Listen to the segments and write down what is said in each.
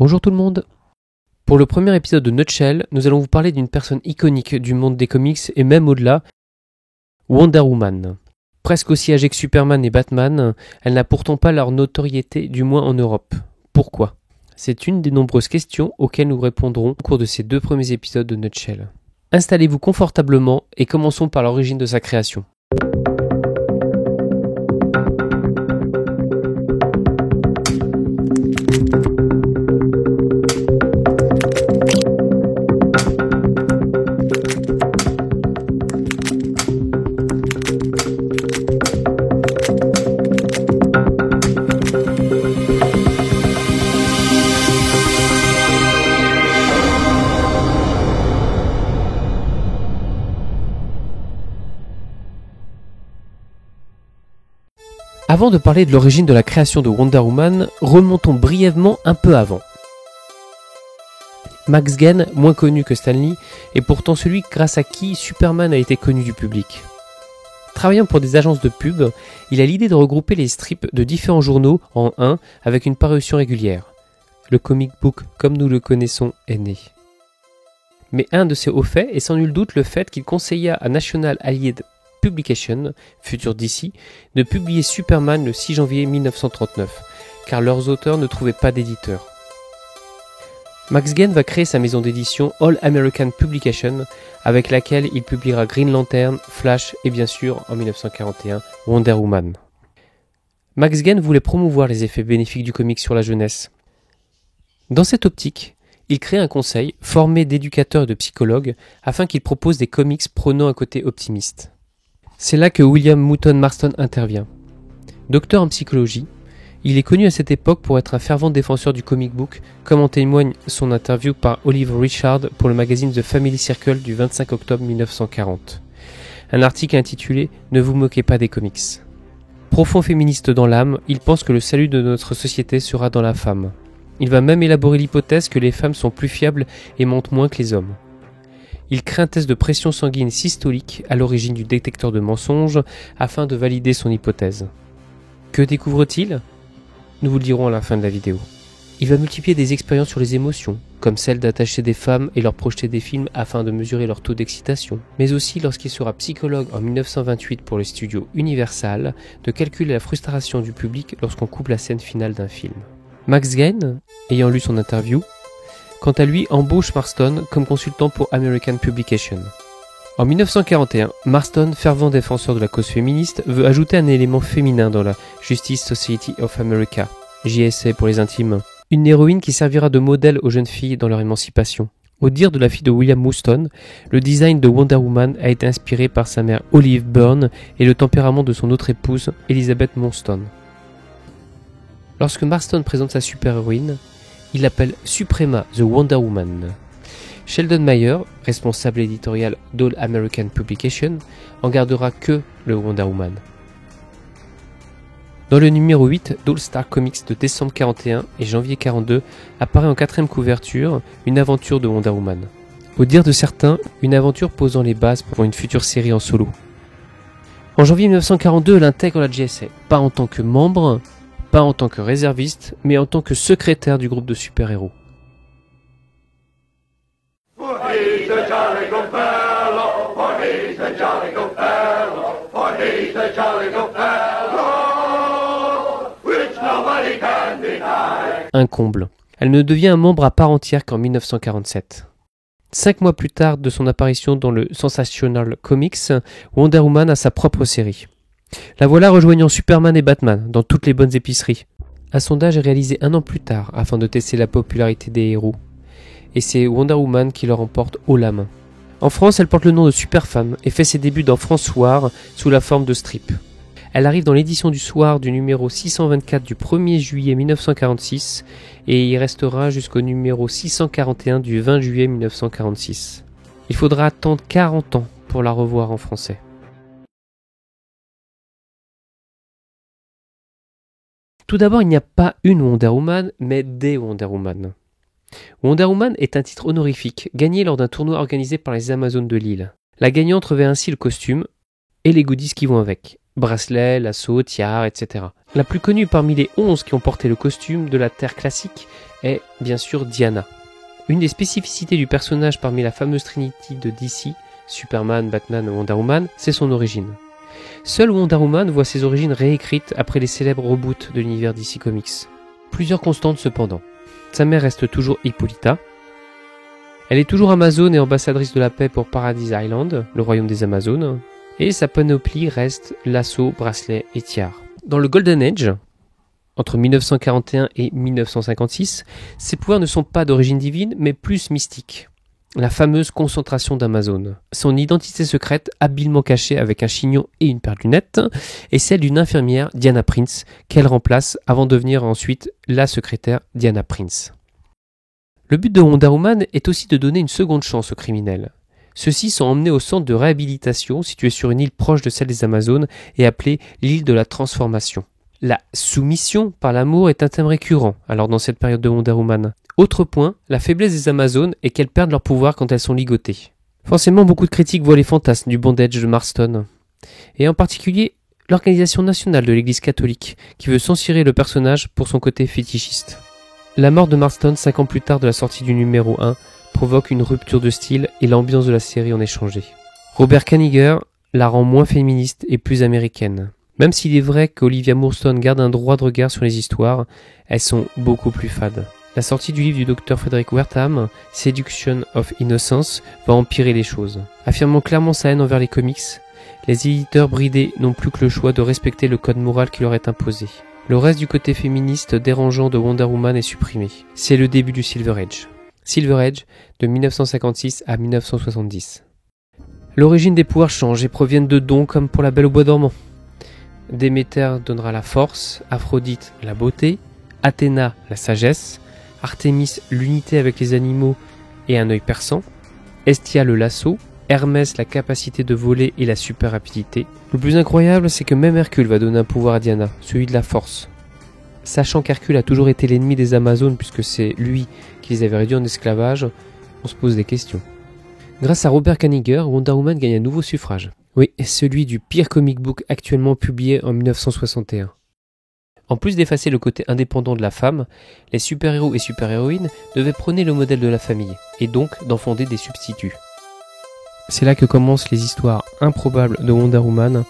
Bonjour tout le monde. Pour le premier épisode de Nutshell, nous allons vous parler d'une personne iconique du monde des comics et même au-delà, Wonder Woman. Presque aussi âgée que Superman et Batman, elle n'a pourtant pas leur notoriété, du moins en Europe. Pourquoi ? C'est une des nombreuses questions auxquelles nous répondrons au cours de ces 2 premiers épisodes de Nutshell. Installez-vous confortablement et commençons par l'origine de sa création. Avant de parler de l'origine de la création de Wonder Woman, remontons brièvement un peu avant. Max Gain, moins connu que Stan Lee, est pourtant celui grâce à qui Superman a été connu du public. Travaillant pour des agences de pub, il a l'idée de regrouper les strips de différents journaux en un avec une parution régulière. Le comic book, comme nous le connaissons, est né. Mais un de ses hauts faits est sans nul doute le fait qu'il conseilla à National Allied Publication, futur DC, de publier Superman le 6 janvier 1939, car leurs auteurs ne trouvaient pas d'éditeur. Max Gain va créer sa maison d'édition All American Publication, avec laquelle il publiera Green Lantern, Flash et bien sûr, en 1941, Wonder Woman. Max Gain voulait promouvoir les effets bénéfiques du comic sur la jeunesse. Dans cette optique, il crée un conseil formé d'éducateurs et de psychologues afin qu'il propose des comics prônant un côté optimiste. C'est là que William Moulton Marston intervient. Docteur en psychologie, il est connu à cette époque pour être un fervent défenseur du comic book, comme en témoigne son interview par Olive Richard pour le magazine The Family Circle du 25 octobre 1940. Un article intitulé « Ne vous moquez pas des comics ». Profond féministe dans l'âme, il pense que le salut de notre société sera dans la femme. Il va même élaborer l'hypothèse que les femmes sont plus fiables et mentent moins que les hommes. Il crée un test de pression sanguine systolique à l'origine du détecteur de mensonges afin de valider son hypothèse. Que découvre-t-il ? Nous vous le dirons à la fin de la vidéo. Il va multiplier des expériences sur les émotions, comme celle d'attacher des femmes et leur projeter des films afin de mesurer leur taux d'excitation, mais aussi lorsqu'il sera psychologue en 1928 pour le studio Universal, de calculer la frustration du public lorsqu'on coupe la scène finale d'un film. Max Gain, ayant lu son interview, quant à lui, embauche Marston comme consultant pour American Publication. En 1941, Marston, fervent défenseur de la cause féministe, veut ajouter un élément féminin dans la Justice Society of America, JSA pour les intimes, une héroïne qui servira de modèle aux jeunes filles dans leur émancipation. Au dire de la fille de William Moulton, le design de Wonder Woman a été inspiré par sa mère Olive Byrne et le tempérament de son autre épouse, Elizabeth Moulton. Lorsque Marston présente sa super-héroïne, il l'appelle Suprema the Wonder Woman. Sheldon Mayer, responsable éditorial d'All American Publication, en gardera que le Wonder Woman. Dans le numéro 8 d'All Star Comics de décembre 41 et janvier 42, apparaît en 4e couverture une aventure de Wonder Woman. Au dire de certains, une aventure posant les bases pour une future série en solo. En janvier 1942, elle intègre la JSA, pas en tant que membre, pas en tant que réserviste, mais en tant que secrétaire du groupe de super-héros. Un comble. Elle ne devient un membre à part entière qu'en 1947. 5 mois plus tard de son apparition dans le Sensational Comics, Wonder Woman a sa propre série. La voilà rejoignant Superman et Batman dans toutes les bonnes épiceries. Un sondage est réalisé 1 an plus tard afin de tester la popularité des héros. Et c'est Wonder Woman qui leur emporte haut la main. En France, elle porte le nom de Superfemme et fait ses débuts dans France Soir sous la forme de strip. Elle arrive dans l'édition du soir du numéro 624 du 1er juillet 1946 et y restera jusqu'au numéro 641 du 20 juillet 1946. Il faudra attendre 40 ans pour la revoir en français. Tout d'abord, il n'y a pas une Wonder Woman, mais des Wonder Woman. Wonder Woman est un titre honorifique, gagné lors d'un tournoi organisé par les Amazones de Lille. La gagnante revêt ainsi le costume et les goodies qui vont avec. Bracelets, lasso, tiare, etc. La plus connue parmi les 11 qui ont porté le costume de la Terre classique est bien sûr Diana. Une des spécificités du personnage parmi la fameuse Trinity de DC, Superman, Batman et Wonder Woman, c'est son origine. Seul Wonder Woman voit ses origines réécrites après les célèbres reboots de l'univers DC Comics. Plusieurs constantes cependant. Sa mère reste toujours Hippolyta. Elle est toujours Amazone et ambassadrice de la paix pour Paradise Island, le royaume des Amazones. Et sa panoplie reste lasso, bracelet et tiare. Dans le Golden Age, entre 1941 et 1956, ses pouvoirs ne sont pas d'origine divine, mais plus mystiques. La fameuse concentration d'Amazone. Son identité secrète, habilement cachée avec un chignon et une paire de lunettes, est celle d'une infirmière, Diana Prince, qu'elle remplace avant de devenir ensuite la secrétaire Diana Prince. Le but de Wonder Woman est aussi de donner une seconde chance aux criminels. Ceux-ci sont emmenés au centre de réhabilitation situé sur une île proche de celle des Amazones et appelée l'île de la transformation. La soumission par l'amour est un thème récurrent, alors dans cette période de Wonder Woman. Autre point, la faiblesse des Amazones est qu'elles perdent leur pouvoir quand elles sont ligotées. Forcément, beaucoup de critiques voient les fantasmes du bondage de Marston, et en particulier l'Organisation nationale de l'Église catholique, qui veut censurer le personnage pour son côté fétichiste. La mort de Marston 5 ans plus tard de la sortie du numéro 1 provoque une rupture de style et l'ambiance de la série en est changée. Robert Kanigher la rend moins féministe et plus américaine. Même s'il est vrai qu'Olivia Moorstone garde un droit de regard sur les histoires, elles sont beaucoup plus fades. La sortie du livre du Dr Frederick Wertham, Seduction of Innocence, va empirer les choses. Affirmant clairement sa haine envers les comics, les éditeurs bridés n'ont plus que le choix de respecter le code moral qui leur est imposé. Le reste du côté féministe dérangeant de Wonder Woman est supprimé. C'est le début du Silver Age. Silver Age, de 1956 à 1970. L'origine des pouvoirs change et proviennent de dons comme pour la Belle au bois dormant. Déméter donnera la force, Aphrodite la beauté, Athéna la sagesse, Artémis l'unité avec les animaux et un œil perçant, Hestia le lasso, Hermès la capacité de voler et la super rapidité. Le plus incroyable, c'est que même Hercule va donner un pouvoir à Diana, celui de la force. Sachant qu'Hercule a toujours été l'ennemi des Amazones puisque c'est lui qui les avait réduits en esclavage, on se pose des questions. Grâce à Robert Kanigher, Wonder Woman gagne un nouveau suffrage. Oui, celui du pire comic book actuellement publié en 1961. En plus d'effacer le côté indépendant de la femme, les super-héros et super-héroïnes devaient prôner le modèle de la famille, et donc d'en fonder des substituts. C'est là que commencent les histoires improbables de Wonder Woman,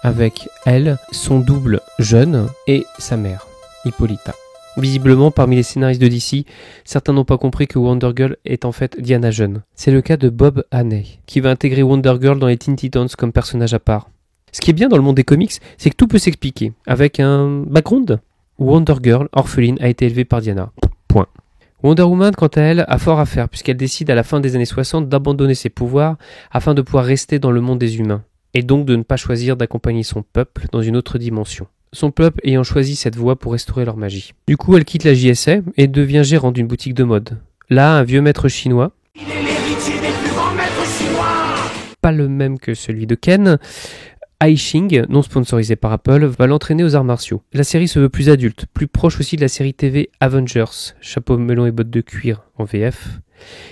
avec elle, son double jeune et sa mère, Hippolyta. Visiblement, parmi les scénaristes de DC, certains n'ont pas compris que Wonder Girl est en fait Diana jeune. C'est le cas de Bob Haney, qui va intégrer Wonder Girl dans les Teen Titans comme personnage à part. Ce qui est bien dans le monde des comics, c'est que tout peut s'expliquer, avec un background. Wonder Girl, orpheline, a été élevée par Diana. Point. Wonder Woman, quant à elle, a fort à faire, puisqu'elle décide à la fin des années 60 d'abandonner ses pouvoirs afin de pouvoir rester dans le monde des humains, et donc de ne pas choisir d'accompagner son peuple dans une autre dimension. Son peuple ayant choisi cette voie pour restaurer leur magie. Du coup, elle quitte la JSA et devient gérante d'une boutique de mode. Là, un vieux maître chinois, Il est l'héritier des plus grands maîtres chinois. Pas le même que celui de Ken, Ai-Ching, non sponsorisé par Apple, va l'entraîner aux arts martiaux. La série se veut plus adulte, plus proche aussi de la série TV Avengers, chapeau melon et bottes de cuir en VF,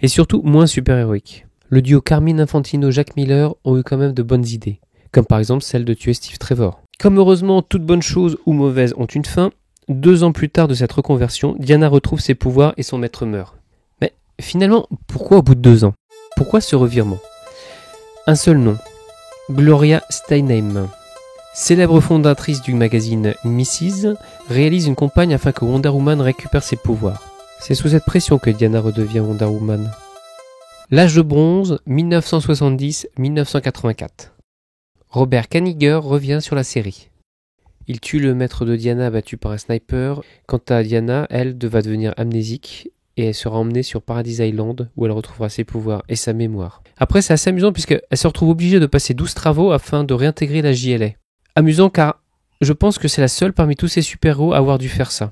et surtout moins super-héroïque. Le duo Carmine Infantino-Jack Miller ont eu quand même de bonnes idées, comme par exemple celle de tuer Steve Trevor. Comme heureusement toute bonne chose ou mauvaise ont une fin, 2 ans plus tard de cette reconversion, Diana retrouve ses pouvoirs et son maître meurt. Mais finalement, pourquoi au bout de 2 ans? Pourquoi ce revirement? Un seul nom. Gloria Steinem, célèbre fondatrice du magazine Mrs., réalise une campagne afin que Wonder Woman récupère ses pouvoirs. C'est sous cette pression que Diana redevient Wonder Woman. L'âge de bronze, 1970-1984. Robert Kanigher revient sur la série. Il tue le maître de Diana abattu par un sniper. Quant à Diana, elle va devenir amnésique et elle sera emmenée sur Paradise Island où elle retrouvera ses pouvoirs et sa mémoire. Après, c'est assez amusant puisqu'elle se retrouve obligée de passer 12 travaux afin de réintégrer la JLA. Amusant car je pense que c'est la seule parmi tous ces super-héros à avoir dû faire ça.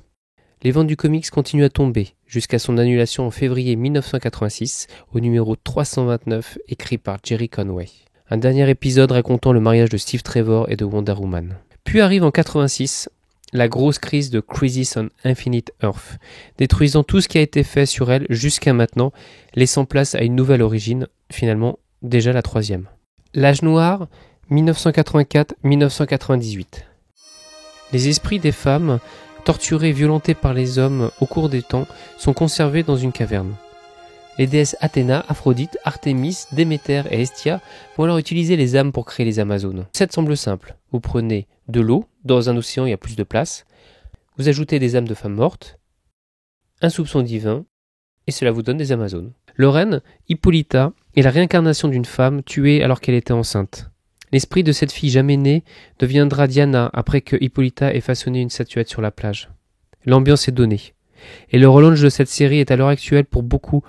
Les ventes du comics continuent à tomber jusqu'à son annulation en février 1986 au numéro 329 écrit par Jerry Conway. Un dernier épisode racontant le mariage de Steve Trevor et de Wonder Woman. Puis arrive en 86 la grosse crise de Crisis on Infinite Earth, détruisant tout ce qui a été fait sur elle jusqu'à maintenant, laissant place à une nouvelle origine, finalement déjà la 3e. L'âge noir, 1984-1998. Les esprits des femmes torturées et violentées par les hommes au cours des temps, sont conservées dans une caverne. Les déesses Athéna, Aphrodite, Artémis, Déméter et Hestia vont alors utiliser les âmes pour créer les Amazones. La recette semble simple. Vous prenez de l'eau, dans un océan il y a plus de place, vous ajoutez des âmes de femmes mortes, un soupçon divin, et cela vous donne des Amazones. Leur reine, Hippolyta, est la réincarnation d'une femme tuée alors qu'elle était enceinte. L'esprit de cette fille jamais née deviendra Diana après que Hippolyta ait façonné une statuette sur la plage. L'ambiance est donnée. Et le relaunch de cette série est à l'heure actuelle pour beaucoup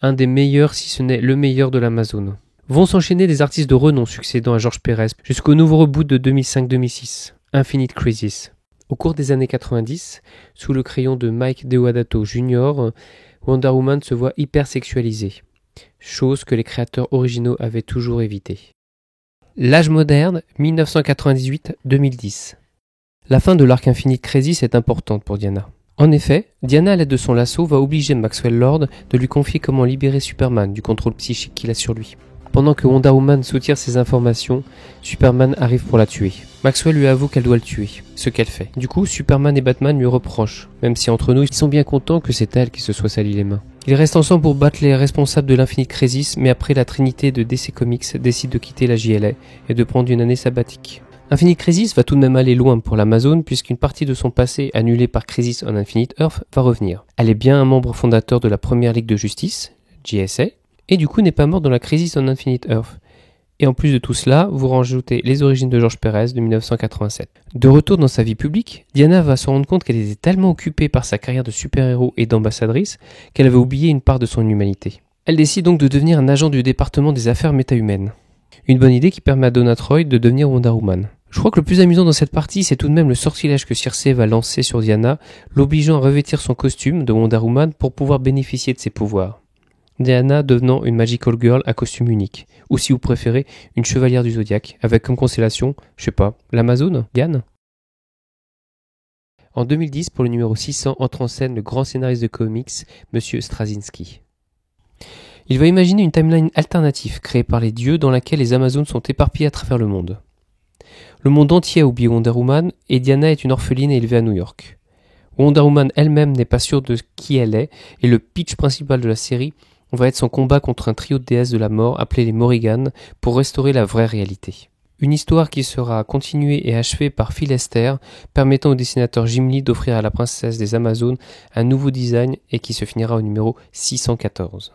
un des meilleurs, si ce n'est le meilleur de l'Amazone. Vont s'enchaîner des artistes de renom succédant à George Pérez jusqu'au nouveau reboot de 2005-2006, Infinite Crisis. Au cours des années 90, sous le crayon de Mike Deodato Jr., Wonder Woman se voit hypersexualisée, chose que les créateurs originaux avaient toujours évité. L'âge moderne, 1998-2010. La fin de l'arc Infinite Crisis est importante pour Diana. En effet, Diana, à l'aide de son lasso, va obliger Maxwell Lord de lui confier comment libérer Superman du contrôle psychique qu'il a sur lui. Pendant que Wonder Woman soutire ses informations, Superman arrive pour la tuer. Maxwell lui avoue qu'elle doit le tuer, ce qu'elle fait. Du coup, Superman et Batman lui reprochent, même si entre nous, ils sont bien contents que c'est elle qui se soit sali les mains. Ils restent ensemble pour battre les responsables de l'Infinite Crisis, mais après la trinité de DC Comics décide de quitter la JLA et de prendre une année sabbatique. Infinite Crisis va tout de même aller loin pour l'Amazone puisqu'une partie de son passé annulée par Crisis on Infinite Earth va revenir. Elle est bien un membre fondateur de la première Ligue de Justice, JSA, et du coup n'est pas morte dans la Crisis on Infinite Earth. Et en plus de tout cela, vous rajoutez les origines de George Pérez de 1987. De retour dans sa vie publique, Diana va se rendre compte qu'elle était tellement occupée par sa carrière de super-héros et d'ambassadrice qu'elle avait oublié une part de son humanité. Elle décide donc de devenir un agent du département des affaires méta-humaines. Une bonne idée qui permet à Donna Troy de devenir Wonder Woman. Je crois que le plus amusant dans cette partie, c'est tout de même le sortilège que Circe va lancer sur Diana, l'obligeant à revêtir son costume de Wonder Woman pour pouvoir bénéficier de ses pouvoirs. Diana devenant une Magical Girl à costume unique, ou si vous préférez, une chevalière du Zodiaque, avec comme constellation, je sais pas, l'Amazone, Diane. En 2010, pour le numéro 600, entre en scène le grand scénariste de comics, Monsieur Straczynski. Il va imaginer une timeline alternative créée par les dieux dans laquelle les Amazones sont éparpillées à travers le monde. Le monde entier a oublié Wonder Woman et Diana est une orpheline élevée à New York. Wonder Woman elle-même n'est pas sûre de qui elle est et le pitch principal de la série va être son combat contre un trio de déesses de la mort appelé les Morrigan pour restaurer la vraie réalité. Une histoire qui sera continuée et achevée par Phil Lester, permettant au dessinateur Jim Lee d'offrir à la princesse des Amazones un nouveau design et qui se finira au numéro 614.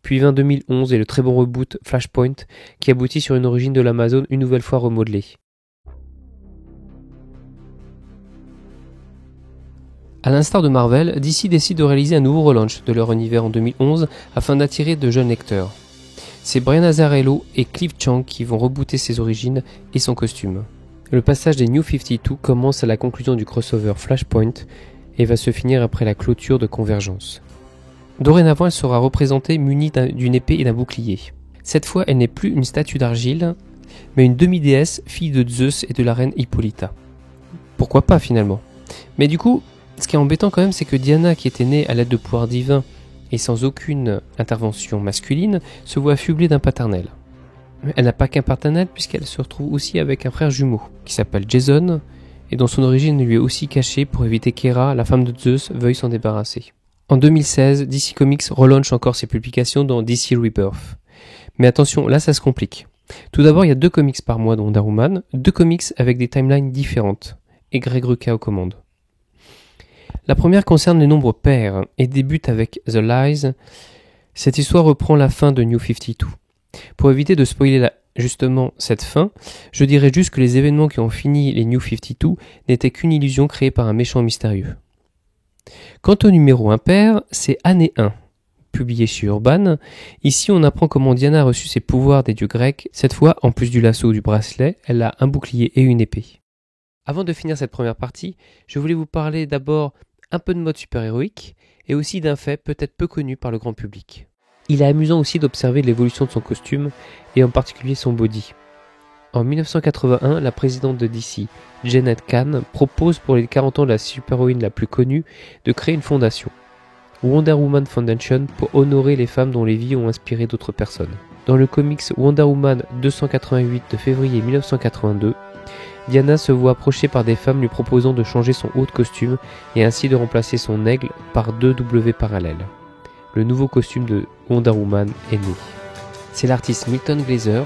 Puis vint 2011 et le très bon reboot Flashpoint qui aboutit sur une origine de l'Amazone une nouvelle fois remodelée. A l'instar de Marvel, DC décide de réaliser un nouveau relaunch de leur univers en 2011 afin d'attirer de jeunes lecteurs. C'est Brian Azzarello et Cliff Chiang qui vont rebooter ses origines et son costume. Le passage des New 52 commence à la conclusion du crossover Flashpoint et va se finir après la clôture de Convergence. Dorénavant, elle sera représentée munie d'une épée et d'un bouclier. Cette fois, elle n'est plus une statue d'argile, mais une demi-déesse, fille de Zeus et de la reine Hippolyta. Pourquoi pas finalement? Mais du coup, ce qui est embêtant quand même, c'est que Diana, qui était née à l'aide de pouvoirs divins et sans aucune intervention masculine, se voit affublée d'un paternel. Elle n'a pas qu'un paternel puisqu'elle se retrouve aussi avec un frère jumeau qui s'appelle Jason et dont son origine lui est aussi cachée pour éviter qu'Hera, la femme de Zeus, veuille s'en débarrasser. En 2016, DC Comics relaunch encore ses publications dans DC Rebirth. Mais attention, là ça se complique. Tout d'abord, il y a 2 comics par mois de Wonder Woman, 2 comics avec des timelines différentes, et Greg Rucka aux commandes. La première concerne les nombres pairs et débute avec The Lies. Cette histoire reprend la fin de New 52. Pour éviter de spoiler justement cette fin, je dirais juste que les événements qui ont fini les New 52 n'étaient qu'une illusion créée par un méchant mystérieux. Quant au numéro impair, c'est Année 1, publié chez Urban. Ici, on apprend comment Diana a reçu ses pouvoirs des dieux grecs. Cette fois, en plus du lasso ou du bracelet, elle a un bouclier et une épée. Avant de finir cette première partie, je voulais vous parler d'abord un peu de mode super-héroïque et aussi d'un fait peut-être peu connu par le grand public. Il est amusant aussi d'observer l'évolution de son costume et en particulier son body. En 1981, la présidente de DC, Janet Kahn, propose pour les 40 ans de la super-héroïne la plus connue de créer une fondation, Wonder Woman Foundation, pour honorer les femmes dont les vies ont inspiré d'autres personnes. Dans le comics Wonder Woman 288 de février 1982, Diana se voit approchée par des femmes lui proposant de changer son haut de costume et ainsi de remplacer son aigle par 2 W parallèles. Le nouveau costume de Wonder Woman est né. C'est l'artiste Milton Glaser,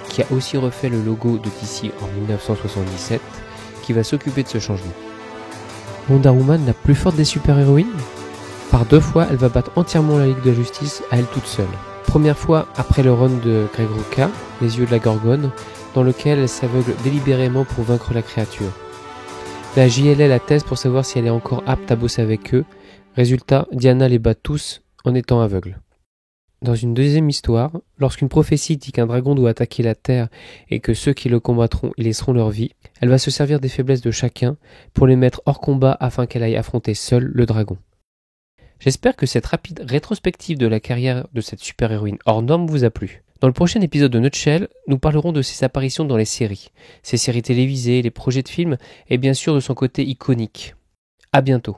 qui a aussi refait le logo de DC en 1977, qui va s'occuper de ce changement. Wonder Woman, la plus forte des super-héroïnes ? Par 2 fois, elle va battre entièrement la Ligue de la Justice à elle toute seule. Première fois après le run de Greg Rucka, Les Yeux de la Gorgone, dans lequel elle s'aveugle délibérément pour vaincre la créature. La JLL atteste pour savoir si elle est encore apte à bosser avec eux. Résultat, Diana les bat tous en étant aveugle. Dans une deuxième histoire, lorsqu'une prophétie dit qu'un dragon doit attaquer la Terre et que ceux qui le combattront y laisseront leur vie, elle va se servir des faiblesses de chacun pour les mettre hors combat afin qu'elle aille affronter seule le dragon. J'espère que cette rapide rétrospective de la carrière de cette super-héroïne hors norme vous a plu. Dans le prochain épisode de Nutshell, nous parlerons de ses apparitions dans les séries, ses séries télévisées, les projets de films et bien sûr de son côté iconique. À bientôt.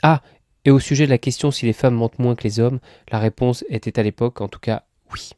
Ah, et au sujet de la question si les femmes mentent moins que les hommes, la réponse était à l'époque, en tout cas, oui.